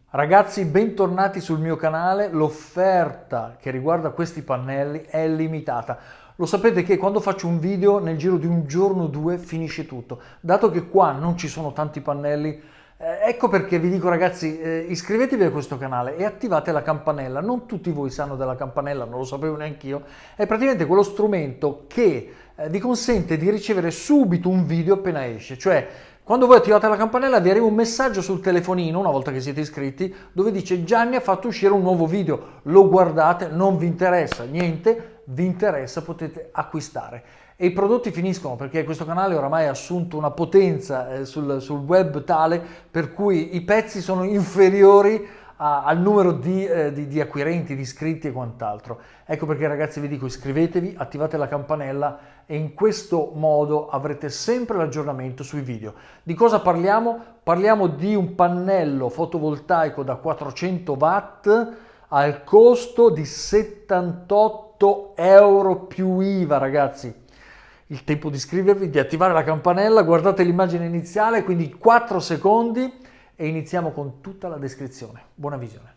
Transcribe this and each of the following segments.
Ragazzi, bentornati sul mio canale. L'offerta che riguarda questi pannelli è limitata. Lo sapete che quando faccio un video nel giro di un giorno o due finisce tutto. Dato che qua non ci sono tanti pannelli, ecco perché vi dico ragazzi, iscrivetevi a questo canale e attivate la campanella. Non tutti voi sanno della campanella, non lo sapevo neanche io. È praticamente quello strumento che vi consente di ricevere subito un video appena esce. Cioè, quando voi attivate la campanella vi arriva un messaggio sul telefonino, una volta che siete iscritti, dove dice Gianni ha fatto uscire un nuovo video, lo guardate, non vi interessa niente, vi interessa, potete acquistare. E i prodotti finiscono perché questo canale oramai ha assunto una potenza sul web tale per cui i pezzi sono inferiori al numero di acquirenti, di iscritti e quant'altro. Ecco perché ragazzi vi dico iscrivetevi, attivate la campanella e in questo modo avrete sempre l'aggiornamento sui video. Di cosa parliamo? Parliamo di un pannello fotovoltaico da 400 watt al costo di 78 euro più IVA ragazzi. Il tempo di iscrivervi, di attivare la campanella, guardate l'immagine iniziale, quindi 4 secondi e iniziamo con tutta la descrizione. Buona visione.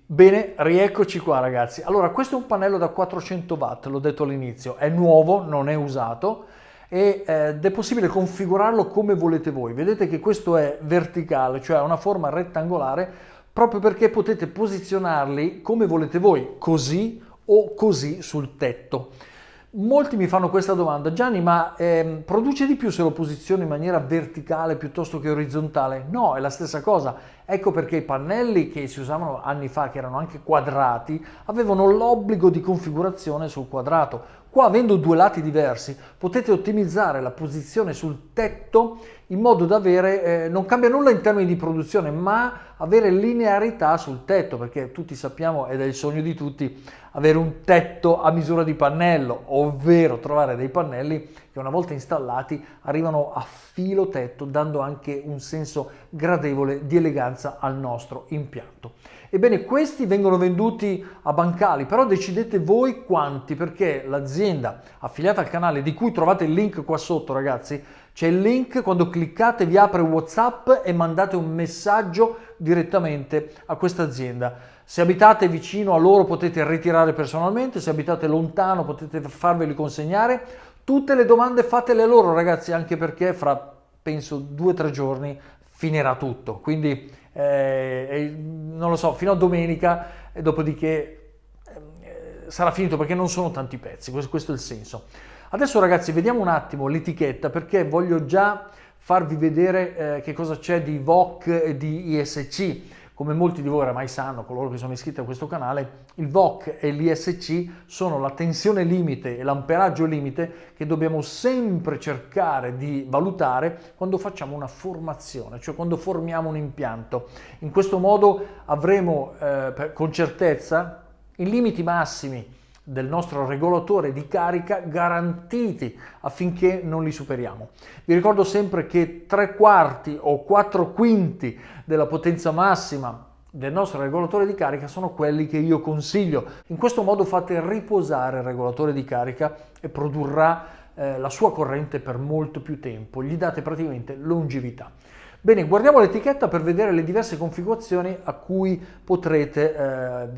Bene, rieccoci qua ragazzi. Allora, questo è un pannello da 400 watt, l'ho detto all'inizio, è nuovo, non è usato ed è possibile configurarlo come volete voi. Vedete che questo è verticale, cioè ha una forma rettangolare, proprio perché potete posizionarli come volete voi, così o così sul tetto. Molti mi fanno questa domanda, Gianni, ma produce di più se lo posiziono in maniera verticale piuttosto che orizzontale? No, è la stessa cosa. Ecco perché i pannelli che si usavano anni fa, che erano anche quadrati, avevano l'obbligo di configurazione sul quadrato. Qua, avendo due lati diversi, potete ottimizzare la posizione sul tetto in modo da avere, non cambia nulla in termini di produzione, ma avere linearità sul tetto, perché tutti sappiamo, ed è il sogno di tutti, avere un tetto a misura di pannello, ovvero trovare dei pannelli che una volta installati arrivano a filo tetto, dando anche un senso gradevole di eleganza al nostro impianto. Ebbene, questi vengono venduti a bancali, però decidete voi quanti, perché l'azienda affiliata al canale, di cui trovate il link qua sotto ragazzi, c'è il link, quando cliccate vi apre WhatsApp e mandate un messaggio direttamente a questa azienda. Se abitate vicino a loro potete ritirare personalmente, se abitate lontano potete farveli consegnare. Tutte le domande fatele loro ragazzi, anche perché fra penso 2 o 3 giorni finirà tutto, quindi non lo so, fino a domenica e dopodiché sarà finito perché non sono tanti pezzi, questo è il senso. Adesso ragazzi vediamo un attimo l'etichetta perché voglio già farvi vedere che cosa c'è di VOC e di ISC. Come molti di voi oramai sanno, coloro che sono iscritti a questo canale, il VOC e l'ISC sono la tensione limite e l'amperaggio limite che dobbiamo sempre cercare di valutare quando facciamo una formazione, cioè quando formiamo un impianto. In questo modo avremo con certezza i limiti massimi del nostro regolatore di carica garantiti affinché non li superiamo. Vi ricordo sempre che 3/4 o 4/5 della potenza massima del nostro regolatore di carica sono quelli che io consiglio. In questo modo fate riposare il regolatore di carica e produrrà la sua corrente per molto più tempo, gli date praticamente longevità. Bene, guardiamo l'etichetta per vedere le diverse configurazioni a cui potrete,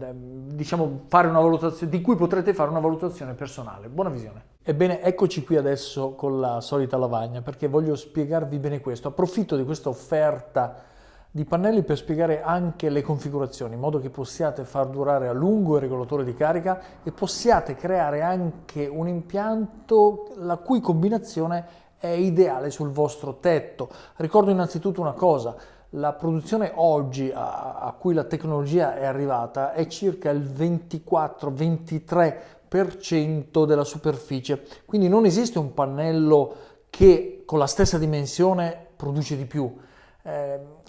diciamo, fare una valutazione, di cui potrete fare una valutazione personale. Buona visione. Ebbene, eccoci qui adesso con la solita lavagna perché voglio spiegarvi bene questo. Approfitto di questa offerta di pannelli per spiegare anche le configurazioni, in modo che possiate far durare a lungo il regolatore di carica e possiate creare anche un impianto la cui combinazione è ideale sul vostro tetto. Ricordo innanzitutto una cosa, la produzione oggi a cui la tecnologia è arrivata è circa il 24-23% della superficie, quindi non esiste un pannello che con la stessa dimensione produce di più.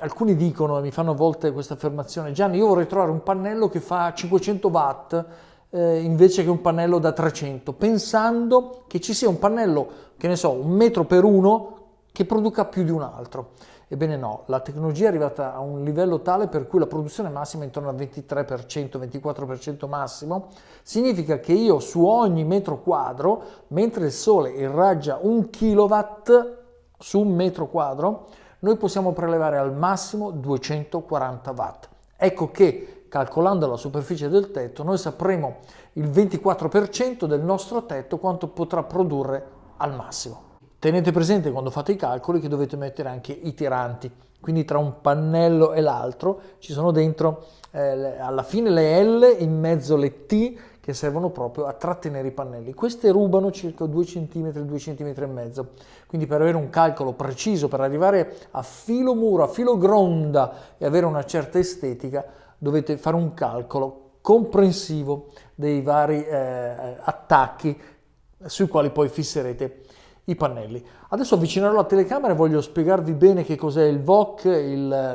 Alcuni dicono e mi fanno a volte questa affermazione: Gianni, io vorrei trovare un pannello che fa 500 watt invece che un pannello da 300, pensando che ci sia un pannello, che ne so, 1 metro per 1 che produca più di un altro. Ebbene no, la tecnologia è arrivata a un livello tale per cui la produzione massima è intorno al 23%, 24% massimo. Significa che io su ogni metro quadro, mentre il sole irraggia 1 kilowatt su un metro quadro, noi possiamo prelevare al massimo 240 watt. Ecco che, calcolando la superficie del tetto, noi sapremo il 24% del nostro tetto quanto potrà produrre al massimo. Tenete presente quando fate i calcoli che dovete mettere anche i tiranti, quindi tra un pannello e l'altro ci sono dentro alla fine le L, in mezzo le T, che servono proprio a trattenere i pannelli. Queste rubano circa 2 cm, 2 cm e mezzo. Quindi per avere un calcolo preciso, per arrivare a filo muro, a filo gronda e avere una certa estetica, dovete fare un calcolo comprensivo dei vari attacchi sui quali poi fisserete i pannelli. Adesso avvicinerò la telecamera e voglio spiegarvi bene che cos'è il VOC,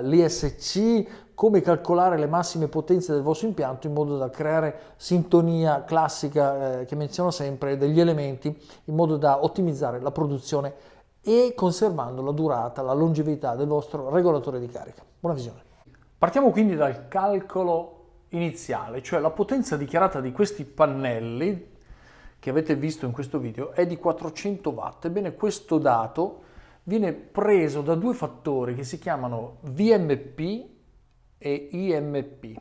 l'ISC, come calcolare le massime potenze del vostro impianto in modo da creare sintonia classica che menziono sempre degli elementi in modo da ottimizzare la produzione e conservando la durata, la longevità del vostro regolatore di carica. Buona visione. Partiamo quindi dal calcolo iniziale, cioè la potenza dichiarata di questi pannelli che avete visto in questo video è di 400 watt. Ebbene, questo dato viene preso da due fattori che si chiamano VMP e IMP,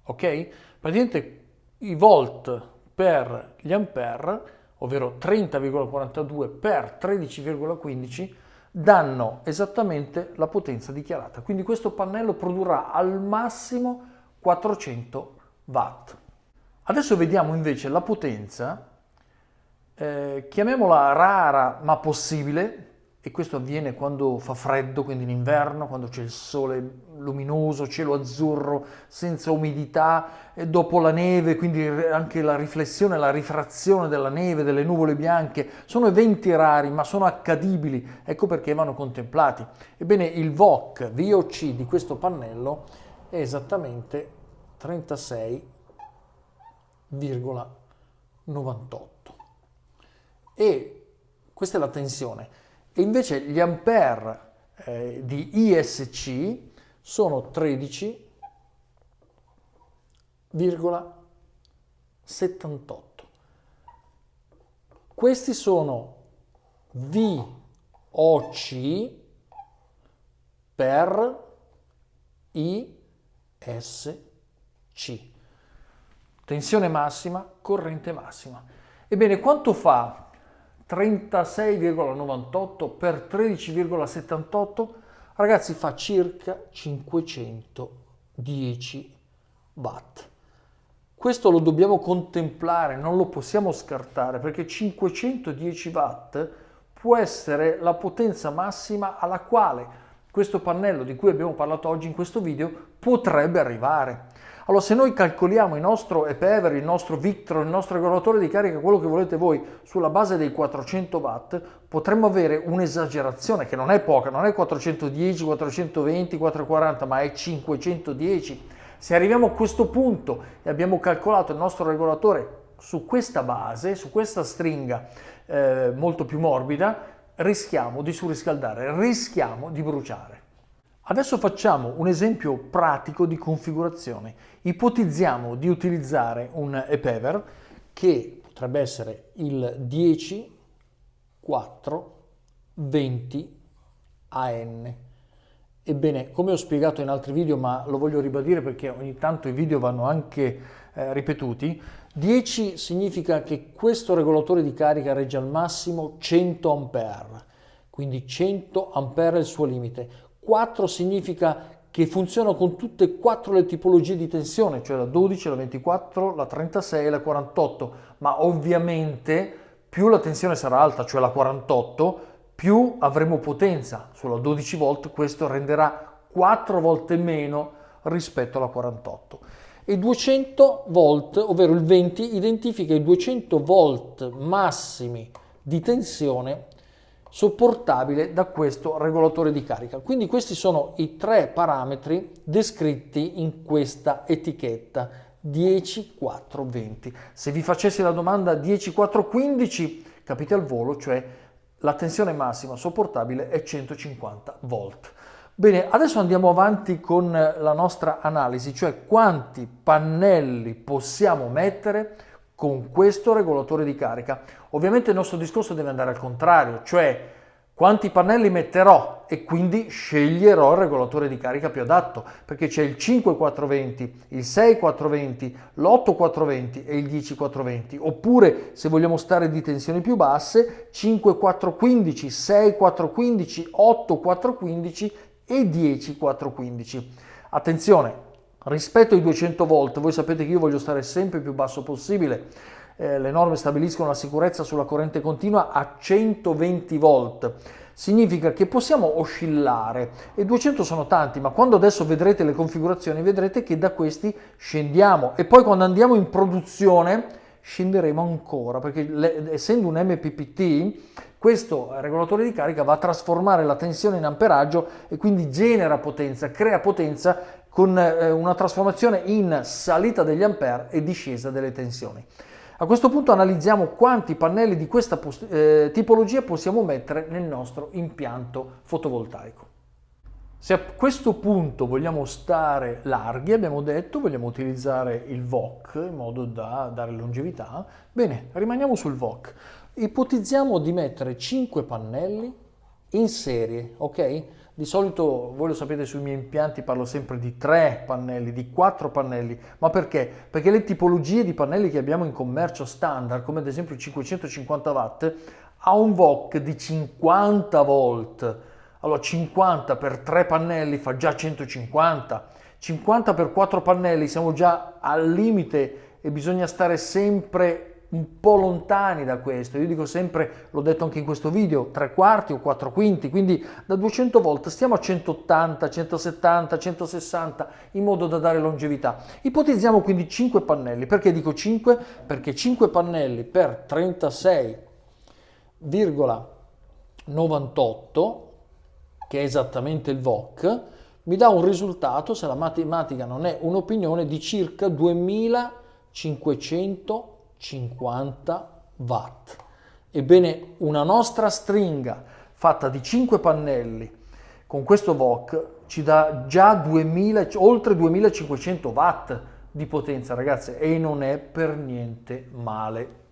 ok? Praticamente i volt per gli ampere, ovvero 30,42 per 13,15, danno esattamente la potenza dichiarata. Quindi questo pannello produrrà al massimo 400 watt. Adesso vediamo invece la potenza, chiamiamola rara ma possibile, e questo avviene quando fa freddo, quindi in inverno, quando c'è il sole luminoso, cielo azzurro, senza umidità, e dopo la neve, quindi anche la riflessione, la rifrazione della neve, delle nuvole bianche, sono eventi rari ma sono accadibili, ecco perché vanno contemplati. Ebbene, il VOC di questo pannello è esattamente 36,98 e questa è la tensione. E invece gli ampere di ISC sono 13,78. Questi sono VOC per ISC. Tensione massima, corrente massima. Ebbene, quanto fa 36,98 per 13,78? Ragazzi, fa circa 510 watt. Questo lo dobbiamo contemplare, non lo possiamo scartare, perché 510 watt può essere la potenza massima alla quale questo pannello di cui abbiamo parlato oggi in questo video potrebbe arrivare. Allora, se noi calcoliamo il nostro EPEVER, il nostro Victron, il nostro regolatore di carica, quello che volete voi, sulla base dei 400 watt, potremmo avere un'esagerazione che non è poca, non è 410, 420, 440, ma è 510. Se arriviamo a questo punto e abbiamo calcolato il nostro regolatore su questa base, su questa stringa molto più morbida, rischiamo di surriscaldare, rischiamo di bruciare. Adesso facciamo un esempio pratico di configurazione. Ipotizziamo di utilizzare un EPEVER che potrebbe essere il 10420 AN. Ebbene, come ho spiegato in altri video, ma lo voglio ribadire perché ogni tanto i video vanno anche ripetuti, 10 significa che questo regolatore di carica regge al massimo 100 ampere, quindi 100 ampere è il suo limite. 4 significa che funziona con tutte e 4 le tipologie di tensione, cioè la 12, la 24, la 36 e la 48, ma ovviamente più la tensione sarà alta, cioè la 48, più avremo potenza. Sulla 12 volt questo renderà 4 volte meno rispetto alla 48. E 200 volt, ovvero il 20, identifica i 200 volt massimi di tensione sopportabile da questo regolatore di carica. Quindi questi sono i 3 parametri descritti in questa etichetta 10420. Se vi facessi la domanda 10415 capite al volo, cioè la tensione massima sopportabile è 150 volt. Bene, adesso andiamo avanti con la nostra analisi, cioè quanti pannelli possiamo mettere con questo regolatore di carica. Ovviamente il nostro discorso deve andare al contrario, cioè quanti pannelli metterò e quindi sceglierò il regolatore di carica più adatto, perché c'è il 5420, il 6420, l'8420 e il 10420, oppure se vogliamo stare di tensioni più basse 5415, 6415, 8415 e 10415. Attenzione, rispetto ai 200 volt, voi sapete che io voglio stare sempre più basso possibile. Le norme stabiliscono la sicurezza sulla corrente continua a 120 volt. Significa che possiamo oscillare e 200 sono tanti, ma quando adesso vedrete le configurazioni vedrete che da questi scendiamo e poi quando andiamo in produzione scenderemo ancora, perché essendo un MPPT questo regolatore di carica va a trasformare la tensione in amperaggio e quindi genera potenza, crea potenza con una trasformazione in salita degli ampere e discesa delle tensioni. A questo punto analizziamo quanti pannelli di questa tipologia possiamo mettere nel nostro impianto fotovoltaico. Se a questo punto vogliamo stare larghi, abbiamo detto, vogliamo utilizzare il VOC in modo da dare longevità, bene, rimaniamo sul VOC. Ipotizziamo di mettere 5 pannelli in serie, ok? Di solito, voi lo sapete, sui miei impianti parlo sempre di 3 pannelli, di 4 pannelli, ma perché? Perché le tipologie di pannelli che abbiamo in commercio standard, come ad esempio il 550 watt, ha un VOC di 50 volt. Allora 50 per 3 pannelli fa già 150, 50 per 4 pannelli siamo già al limite e bisogna stare sempre un po' lontani da questo. Io dico sempre, l'ho detto anche in questo video, 3/4 o 4/5, quindi da 200 volt stiamo a 180, 170, 160 in modo da dare longevità. Ipotizziamo quindi 5 pannelli. Perché dico 5? Perché 5 pannelli per 36,98, che è esattamente il VOC, mi dà un risultato, se la matematica non è un'opinione, di circa 2550 watt. Ebbene, una nostra stringa fatta di 5 pannelli con questo VOC ci dà già oltre 2500 watt di potenza, ragazze, e non è per niente male.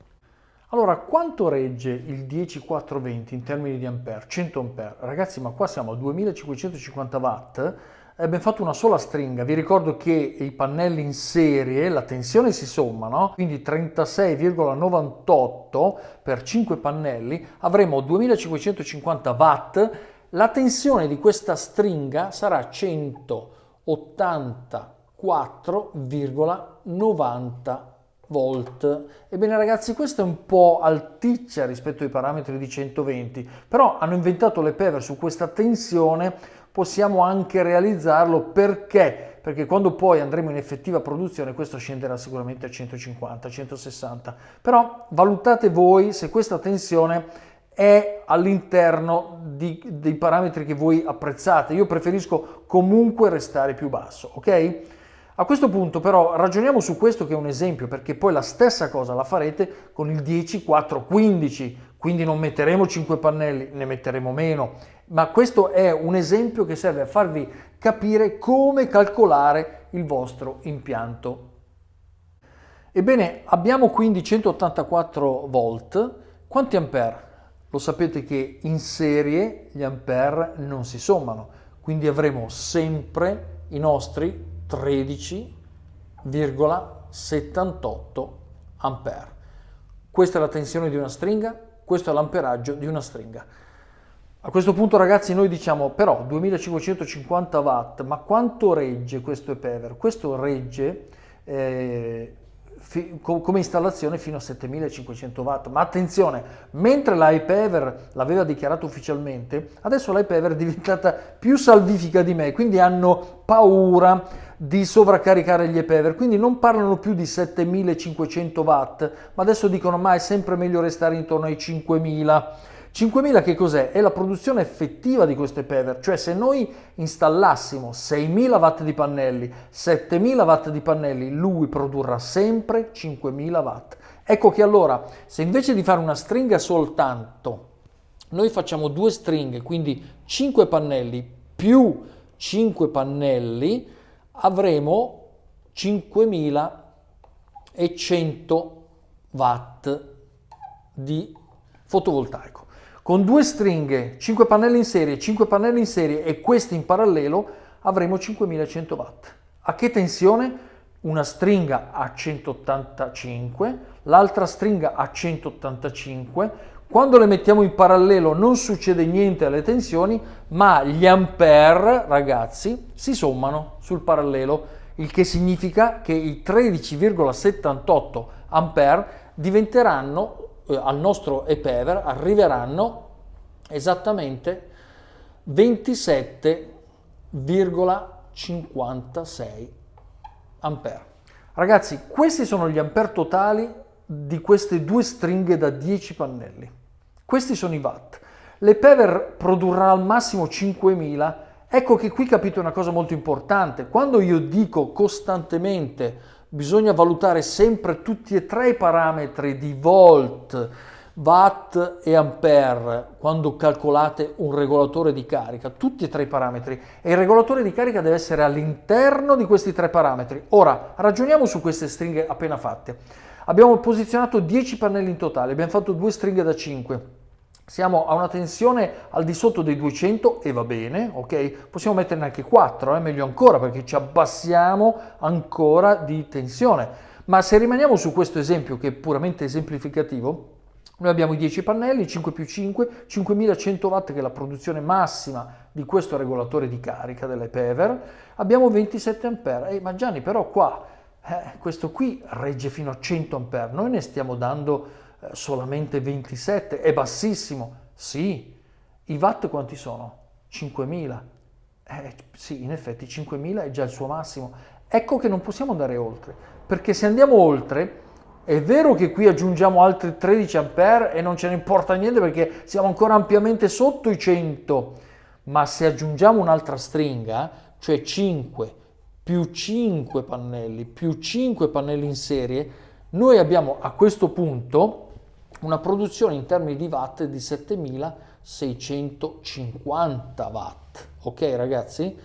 Allora, quanto regge il 10420 in termini di ampere? 100 ampere. Ragazzi, ma qua siamo a 2550 watt. Abbiamo fatto una sola stringa. Vi ricordo che i pannelli in serie, la tensione si somma, no? Quindi 36,98 per 5 pannelli, avremo 2550 watt. La tensione di questa stringa sarà 184,90 volt. Ebbene ragazzi, questo è un po' alticcia rispetto ai parametri di 120, però hanno inventato le PEVER su questa tensione, possiamo anche realizzarlo. Perché? Perché quando poi andremo in effettiva produzione questo scenderà sicuramente a 150, 160, però valutate voi se questa tensione è all'interno dei parametri che voi apprezzate. Io preferisco comunque restare più basso, ok? A questo punto però ragioniamo su questo che è un esempio, perché poi la stessa cosa la farete con il 10-4-15, quindi non metteremo 5 pannelli, ne metteremo meno, ma questo è un esempio che serve a farvi capire come calcolare il vostro impianto. Ebbene, abbiamo quindi 184 volt, quanti ampere? Lo sapete che in serie gli ampere non si sommano, quindi avremo sempre i nostri 13,78 ampere. Questa è la tensione di una stringa, questo è l'amperaggio di una stringa. A questo punto ragazzi noi diciamo però 2550 watt, ma quanto regge questo EPEVER? Questo regge come installazione fino a 7500 watt, ma attenzione, mentre la EPEVER l'aveva dichiarato ufficialmente, adesso la EPEVER è diventata più salvifica di me, quindi hanno paura di sovraccaricare gli EPEVER, quindi non parlano più di 7500 watt, ma adesso dicono ma è sempre meglio restare intorno ai 5000. 5000 che cos'è? È la produzione effettiva di queste EPEVER, cioè se noi installassimo 6000 watt di pannelli, 7000 watt di pannelli, lui produrrà sempre 5000 watt. Ecco che allora, se invece di fare una stringa soltanto, noi facciamo 2 stringhe, quindi 5 pannelli più 5 pannelli avremo 5100 watt di fotovoltaico. Con 2 stringhe, 5 pannelli in serie, 5 pannelli in serie e questi in parallelo avremo 5100 watt. A che tensione? Una stringa a 185, l'altra stringa a 185. Quando le mettiamo in parallelo non succede niente alle tensioni, ma gli ampere, ragazzi, si sommano sul parallelo, il che significa che i 13,78 ampere diventeranno al nostro ePever, arriveranno esattamente 27,56 ampere. Ragazzi, questi sono gli ampere totali di queste 2 stringhe da 10 pannelli. Questi sono i watt. L'ePever produrrà al massimo 5000. Ecco che qui capite una cosa molto importante. Quando io dico costantemente bisogna valutare sempre tutti e 3 i parametri di volt, watt e ampere quando calcolate un regolatore di carica, tutti e 3 i parametri, e il regolatore di carica deve essere all'interno di questi 3 parametri. Ora ragioniamo su queste stringhe appena fatte. Abbiamo posizionato 10 pannelli in totale, abbiamo fatto 2 stringhe da 5. Siamo a una tensione al di sotto dei 200 e va bene, ok? Possiamo metterne anche 4, meglio ancora, perché ci abbassiamo ancora di tensione. Ma se rimaniamo su questo esempio, che è puramente esemplificativo, noi abbiamo i 10 pannelli, 5 più 5, 5100 watt che è la produzione massima di questo regolatore di carica dell'ePever, abbiamo 27 ampere. Ma Gianni, però qua, questo qui regge fino a 100 ampere, noi ne stiamo dando solamente 27, è bassissimo. Sì, i watt quanti sono? 5000. Sì, in effetti 5000 è già il suo massimo. Ecco che non possiamo andare oltre, perché se andiamo oltre, è vero che qui aggiungiamo altri 13 ampere e non ce ne importa niente perché siamo ancora ampiamente sotto i 100, ma se aggiungiamo un'altra stringa, cioè 5 più 5 pannelli più 5 pannelli in serie, noi abbiamo a questo punto una produzione in termini di watt di 7650 watt, ok ragazzi?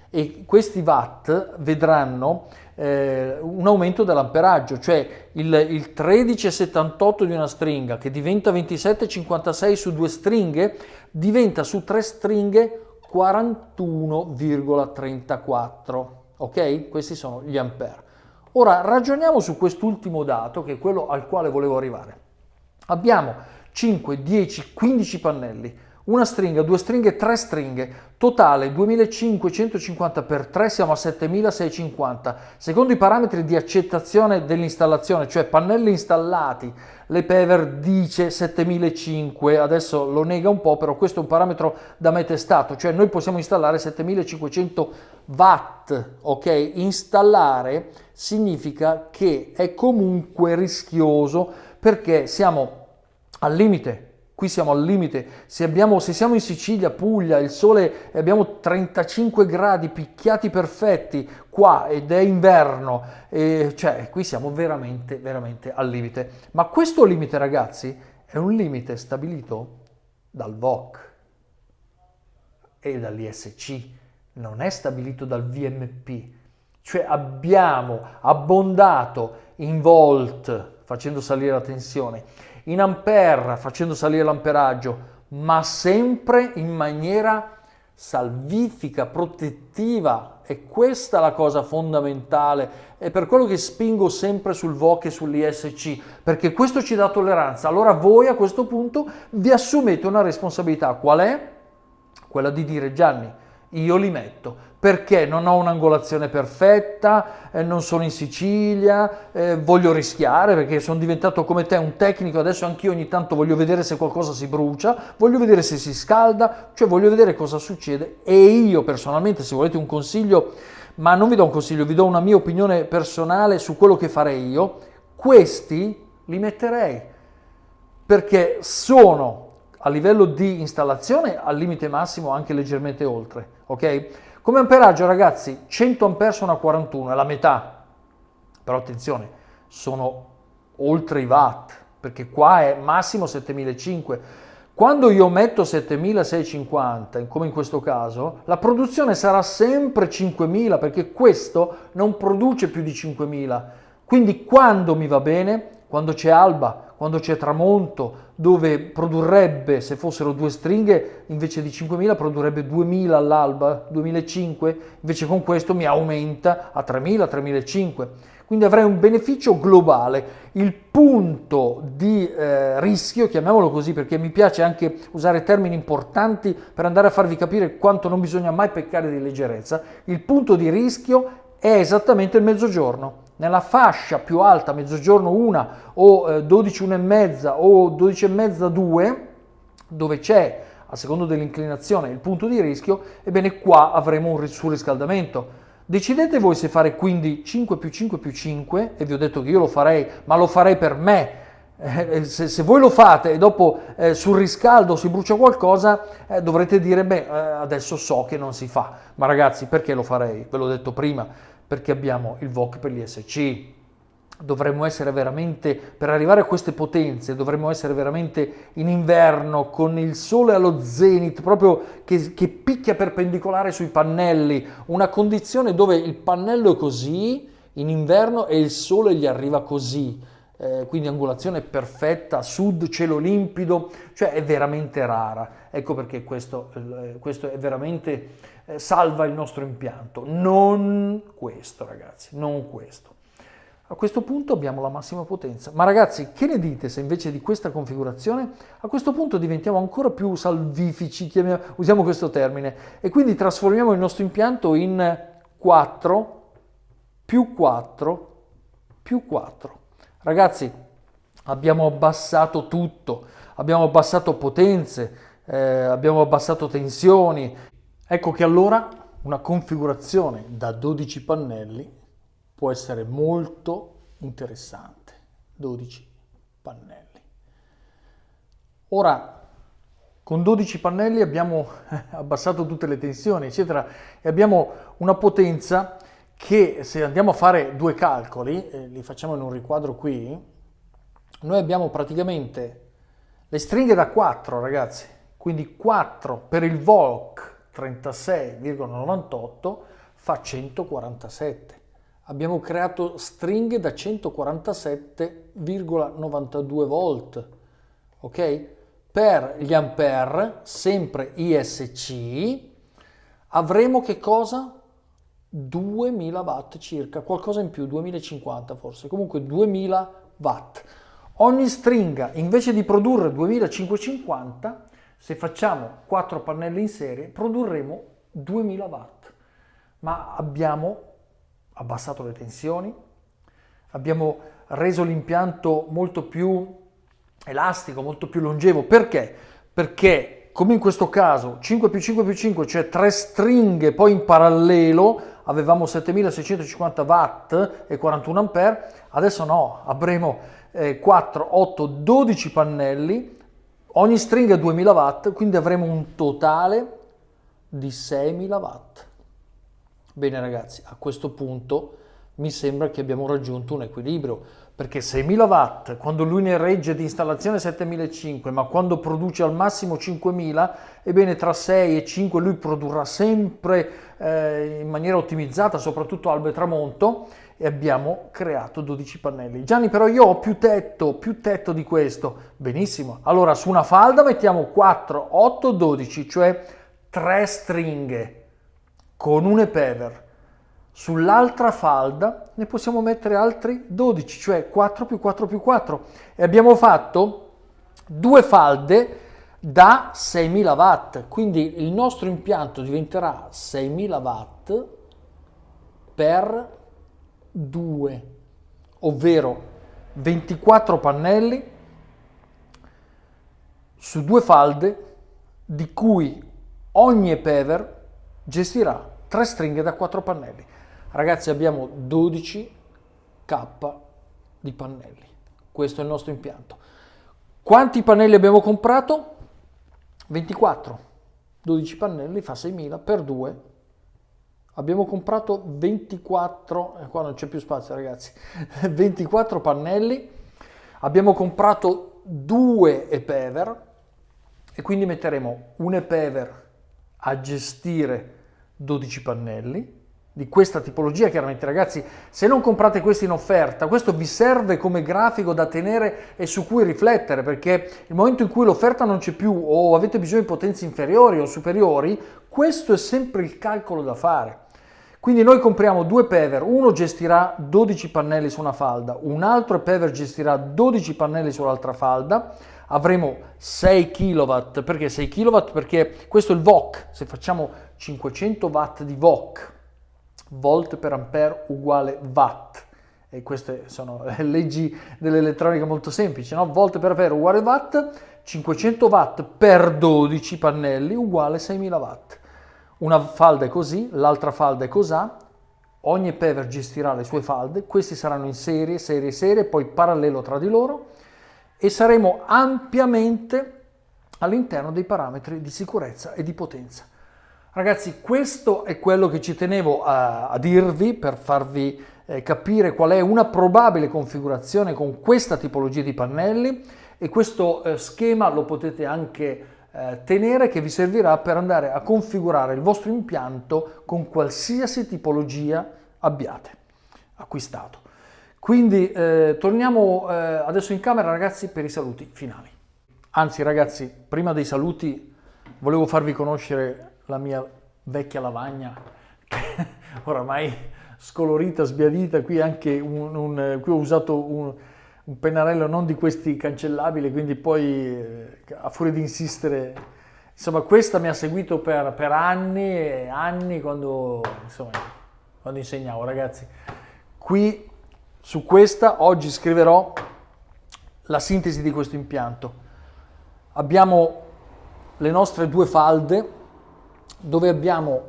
E questi watt vedranno un aumento dell'amperaggio, cioè il 13,78 di una stringa che diventa 27,56 su 2 stringhe, diventa su 3 stringhe 41,34, ok? Questi sono gli ampere. Ora ragioniamo su quest'ultimo dato, che è quello al quale volevo arrivare. Abbiamo 5, 10, 15 pannelli, una stringa, 2 stringhe, 3 stringhe, totale 2550 per 3 siamo a 7650. Secondo i parametri di accettazione dell'installazione, cioè pannelli installati, l'ePever dice 7500, adesso lo nega un po', però questo è un parametro da me testato, cioè noi possiamo installare 7500 watt, ok? Installare significa che è comunque rischioso perché siamo al limite. Qui siamo al limite, se siamo in Sicilia, Puglia, il sole, abbiamo 35 gradi picchiati perfetti qua ed è inverno, cioè qui siamo veramente, veramente al limite. Ma questo limite, ragazzi, è un limite stabilito dal VOC e dall'ISC, non è stabilito dal VMP. Cioè abbiamo abbondato in volt facendo salire la tensione, in ampere facendo salire l'amperaggio, ma sempre in maniera salvifica, protettiva. E questa è la cosa fondamentale, è per quello che spingo sempre sul VOC e sull'ISC, perché questo ci dà tolleranza. Allora voi a questo punto vi assumete una responsabilità, qual è? Quella di dire: Gianni, io li metto perché non ho un'angolazione perfetta, non sono in Sicilia, voglio rischiare perché sono diventato come te un tecnico, adesso anch'io ogni tanto voglio vedere se qualcosa si brucia, voglio vedere se si scalda, cioè voglio vedere cosa succede. E io personalmente, se volete un consiglio, ma non vi do un consiglio, vi do una mia opinione personale su quello che farei io, questi li metterei perché sono a livello di installazione al limite massimo, anche leggermente oltre, ok? Come amperaggio, ragazzi, 100 ampere sono a 41, è la metà, però attenzione, sono oltre i watt, perché qua è massimo 7500. Quando io metto 7650, come in questo caso, la produzione sarà sempre 5000 perché questo non produce più di 5000. Quindi quando mi va bene? Quando c'è alba, quando c'è tramonto, dove produrrebbe, se fossero due stringhe, invece di 5000 produrrebbe 2000 all'alba, 2005, invece con questo mi aumenta a 3000, 3005. Quindi avrei un beneficio globale. Il punto di rischio, chiamiamolo così perché mi piace anche usare termini importanti per andare a farvi capire quanto non bisogna mai peccare di leggerezza, il punto di rischio è esattamente il mezzogiorno. Nella fascia più alta, mezzogiorno 1 o 12, 1 e mezza o 12 e mezza 2, dove c'è, a secondo dell'inclinazione, il punto di rischio, ebbene qua avremo un surriscaldamento. Decidete voi se fare quindi 5 più 5 più 5, e vi ho detto che io lo farei, ma lo farei per me. Se voi lo fate e dopo sul riscaldo si brucia qualcosa, dovrete dire, beh, adesso so che non si fa. Ma ragazzi, perché lo farei? Ve l'ho detto prima, perché abbiamo il VOC per gli SC. Dovremmo essere veramente, per arrivare a queste potenze, dovremmo essere veramente in inverno con il sole allo zenith, proprio che picchia perpendicolare sui pannelli, una condizione dove il pannello è così in inverno e il sole gli arriva così, quindi angolazione perfetta, sud, cielo limpido, cioè è veramente rara. Ecco perché questo è veramente salva il nostro impianto, non questo ragazzi, non questo. A questo punto abbiamo la massima potenza. Ma ragazzi, che ne dite se invece di questa configurazione a questo punto diventiamo ancora più salvifici, usiamo questo termine, e quindi trasformiamo il nostro impianto in 4 più 4 più 4. Ragazzi, abbiamo abbassato tutto, abbiamo abbassato potenze, abbiamo abbassato tensioni. Ecco che allora una configurazione da 12 pannelli può essere molto interessante. 12 pannelli. Ora, con 12 pannelli abbiamo abbassato tutte le tensioni, eccetera, e abbiamo una potenza che, se andiamo a fare due calcoli, li facciamo in un riquadro qui, noi abbiamo praticamente le stringhe da 4, ragazzi, quindi 4 per il VOC 36,98 fa 147. Abbiamo creato stringhe da 147,92 volt, ok? Per gli ampere, sempre ISC, avremo che cosa? 2000 watt circa, qualcosa in più, 2050 forse, comunque 2000 watt. Ogni stringa, invece di produrre 2550, se facciamo 4 pannelli in serie, produrremo 2000 watt. Ma abbiamo abbassato le tensioni, abbiamo reso l'impianto molto più elastico, molto più longevo. Perché? Perché, come in questo caso, 5 più 5 più 5, cioè 3 stringhe, poi in parallelo avevamo 7650 watt e 41 ampere, adesso no, avremo 4, 8, 12 pannelli, ogni stringa 2000 watt, quindi avremo un totale di 6000 watt. Bene ragazzi, a questo punto mi sembra che abbiamo raggiunto un equilibrio, perché 6000 watt, quando lui ne regge di installazione 7500, ma quando produce al massimo 5000, ebbene tra 6 e 5 lui produrrà sempre in maniera ottimizzata, soprattutto alba e tramonto, e abbiamo creato 12 pannelli. Gianni, però io ho più tetto di questo. Benissimo, allora su una falda mettiamo 4, 8, 12, cioè 3 stringhe con un EPEVER. Sull'altra falda ne possiamo mettere altri 12, cioè 4 più 4 più 4. E abbiamo fatto 2 falde da 6000 watt. Quindi il nostro impianto diventerà 6000 watt per 2, ovvero 24 pannelli su 2 falde, di cui ogni EPEVER gestirà 3 stringhe da 4 pannelli. Ragazzi, abbiamo 12k di pannelli. Questo è il nostro impianto. Quanti pannelli abbiamo comprato? 24. 12 pannelli fa 6000 per 2. Abbiamo comprato 24, qua non c'è più spazio ragazzi, 24 pannelli. Abbiamo comprato 2 EPEVER e quindi metteremo un e-Paver a gestire 12 pannelli di questa tipologia. Chiaramente ragazzi, se non comprate questo in offerta, questo vi serve come grafico da tenere e su cui riflettere, perché nel momento in cui l'offerta non c'è più o avete bisogno di potenze inferiori o superiori, questo è sempre il calcolo da fare. Quindi noi compriamo due Paver, uno gestirà 12 pannelli su una falda, un altro Paver gestirà 12 pannelli sull'altra falda, avremo 6 kW, perché 6 kW? Perché questo è il VOC, se facciamo 500 watt di VOC, volt per ampere uguale watt, e queste sono leggi dell'elettronica molto semplici, no? Volt per ampere uguale watt, 500 watt per 12 pannelli uguale 6000 watt. Una falda è così, l'altra falda è cosà, ogni Paver gestirà le sue falde, questi saranno in serie, poi parallelo tra di loro, e saremo ampiamente all'interno dei parametri di sicurezza e di potenza. Ragazzi, questo è quello che ci tenevo a dirvi per farvi capire qual è una probabile configurazione con questa tipologia di pannelli, e questo schema lo potete anche tenere, che vi servirà per andare a configurare il vostro impianto con qualsiasi tipologia abbiate acquistato. Quindi torniamo adesso in camera ragazzi per i saluti finali. Anzi ragazzi, prima dei saluti volevo farvi conoscere la mia vecchia lavagna, oramai scolorita, sbiadita. Qui anche qui ho usato un pennarello non di questi cancellabili, quindi poi a furia di insistere, insomma, questa mi ha seguito per anni e anni quando insegnavo ragazzi. Qui su questa oggi scriverò la sintesi di questo impianto. Abbiamo le nostre due falde dove abbiamo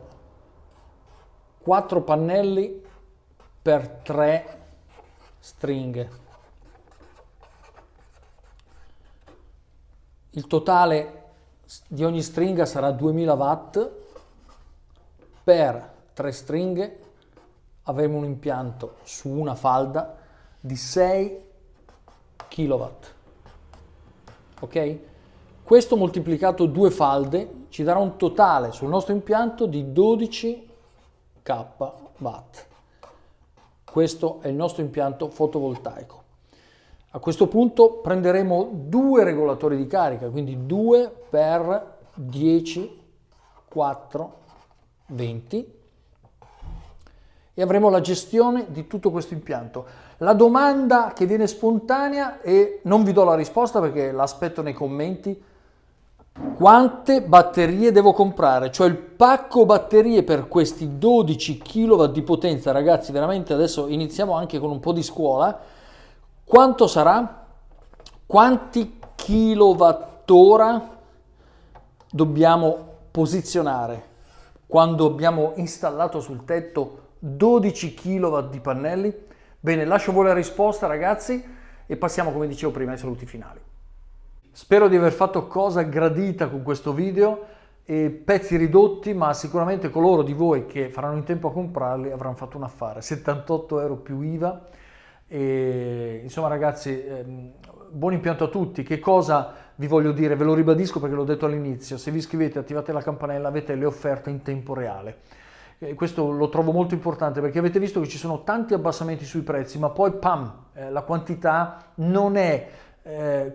4 pannelli per 3 stringhe. Il totale di ogni stringa sarà 2000 watt, per 3 stringhe avremo un impianto su una falda di 6 kW. Ok? Questo moltiplicato 2 falde ci darà un totale sul nostro impianto di 12 kW. Questo è il nostro impianto fotovoltaico. A questo punto prenderemo 2 regolatori di carica, quindi 2 per 10, 4, 20, e avremo la gestione di tutto questo impianto. La domanda che viene spontanea, e non vi do la risposta perché l'aspetto nei commenti: quante batterie devo comprare? Cioè il pacco batterie per questi 12 kW di potenza, ragazzi, veramente adesso iniziamo anche con un po' di scuola. Quanto sarà? Quanti kilowattora dobbiamo posizionare quando abbiamo installato sul tetto 12 kW di pannelli? Bene, lascio voi la risposta ragazzi e passiamo, come dicevo prima, ai saluti finali. Spero di aver fatto cosa gradita con questo video, e pezzi ridotti, ma sicuramente coloro di voi che faranno in tempo a comprarli avranno fatto un affare. 78 euro più IVA. E, insomma ragazzi, buon impianto a tutti. Che cosa vi voglio dire? Ve lo ribadisco perché l'ho detto all'inizio: se vi iscrivete e attivate la campanella avete le offerte in tempo reale. Questo lo trovo molto importante perché avete visto che ci sono tanti abbassamenti sui prezzi, ma poi la quantità non è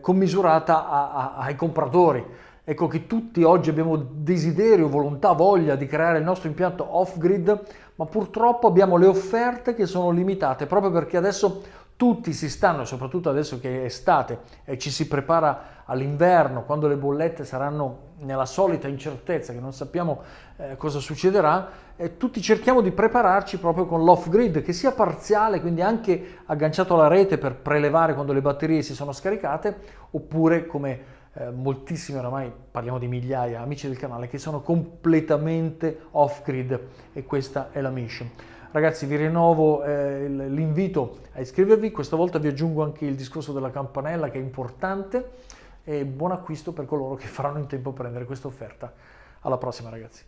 commisurata ai compratori. Ecco che tutti oggi abbiamo desiderio, volontà, voglia di creare il nostro impianto off-grid, ma purtroppo abbiamo le offerte che sono limitate, proprio perché adesso tutti si stanno, soprattutto adesso che è estate e ci si prepara all'inverno, quando le bollette saranno nella solita incertezza, che non sappiamo cosa succederà, tutti cerchiamo di prepararci proprio con l'off-grid, che sia parziale, quindi anche agganciato alla rete per prelevare quando le batterie si sono scaricate, oppure come moltissimi, oramai parliamo di migliaia, amici del canale, che sono completamente off-grid, e questa è la mission. Ragazzi, vi rinnovo l'invito a iscrivervi. Questa volta vi aggiungo anche il discorso della campanella, che è importante, e buon acquisto per coloro che faranno in tempo a prendere questa offerta. Alla prossima ragazzi.